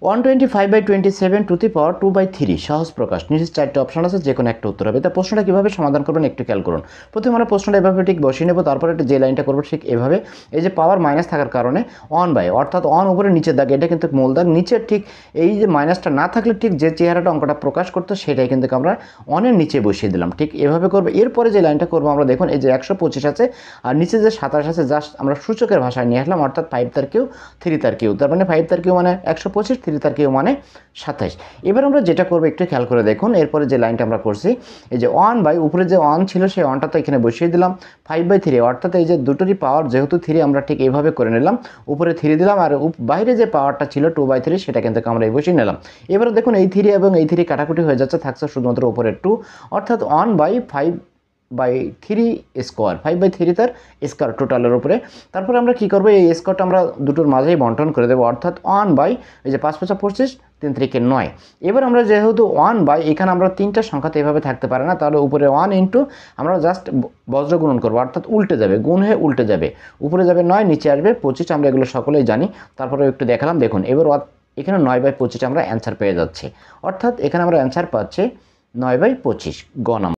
125/27 to the পাওয়ার 2/3 সহজ প্রকাশ। নিচে 4টে option আছে, যে কোনো একটা উত্তর হবে। তা প্রশ্নটা কীভাবে সমাধান করবেন একটু খেয়াল করুন। প্রথমে আমরা প্রশ্নটা এভাবে ঠিক বসিয়ে নেব, তারপরে যে লাইনটা করবো ঠিক এভাবে। এই যে পাওয়ার মাইনাস থাকার কারণে অন বাই, অর্থাৎ অন উপরে নিচের দাগ, এটা কিন্তু মূল দাগ। নিচের ঠিক এই যে মাইনাসটা না থাকলে ঠিক যে চেহারাটা অঙ্কটা প্রকাশ করতো সেটাই কিন্তু আমরা অনের নিচে বসিয়ে দিলাম, ঠিক এভাবে করবো। এরপরে যে লাইনটা করবো আমরা দেখুন, এই যে 125 আছে আর নিচে যে 27 আছে, জাস্ট আমরা সূচকের ভাষায় নিয়ে আসলাম, অর্থাৎ 5 তার কিউ 3 তার কিউ। তার মানে 5 তার কিউ মানে 125, 3 তার কিউ মানে 27। এবার আমরা যেটা করবো একটু খেয়াল করে দেখুন, এরপরে যে লাইনটা আমরা করছি, এই যে 1 বাই উপরে যে 1 ছিল সেই 1টা তো এখানে বসিয়ে দিলাম, 5/3, অর্থাৎ এই যে দুটোরই পাওয়ার যেহেতু 3 আমরা ঠিক এইভাবে করে নিলাম, উপরে 3 দিলাম আর বাইরে যে পাওয়ারটা ছিল 2/3 সেটা কিন্তু আমরা এই বসিয়ে নিলাম। এবারে দেখুন এই 3 এবং এই 3 কাটাকুটি হয়ে যাচ্ছে, থাকছে শুধুমাত্র উপরে 2, অর্থাৎ 1/5/3 স্কোয়ার, 5/3 তার স্কোয়ার টোটালের উপরে। তারপরে আমরা কী করবো, এই স্কোয়ারটা আমরা দুটোর মাঝেই বন্টন করে দেবো, অর্থাৎ 1 বাই এই যে 5 5 25, 3 3 9। এবার আমরা যেহেতু 1 বাই, এখানে আমরা 3টা সংখ্যা তো এভাবে থাকতে পারে না, তাহলে উপরে 1 ইন্টু আমরা জাস্ট বজ্র গুণন করবো, অর্থাৎ উল্টে যাবে, গুণ হয়ে উল্টে যাবে, উপরে যাবে 9, নিচে আসবে 25। আমরা এগুলো সকলেই জানি, তারপরে একটু দেখালাম। দেখুন এবার এখানে 9/25 আমরা অ্যান্সার পেয়ে যাচ্ছি, অর্থাৎ এখানে আমরা অ্যান্সার পাচ্ছি 9/25 গ নাম্বার।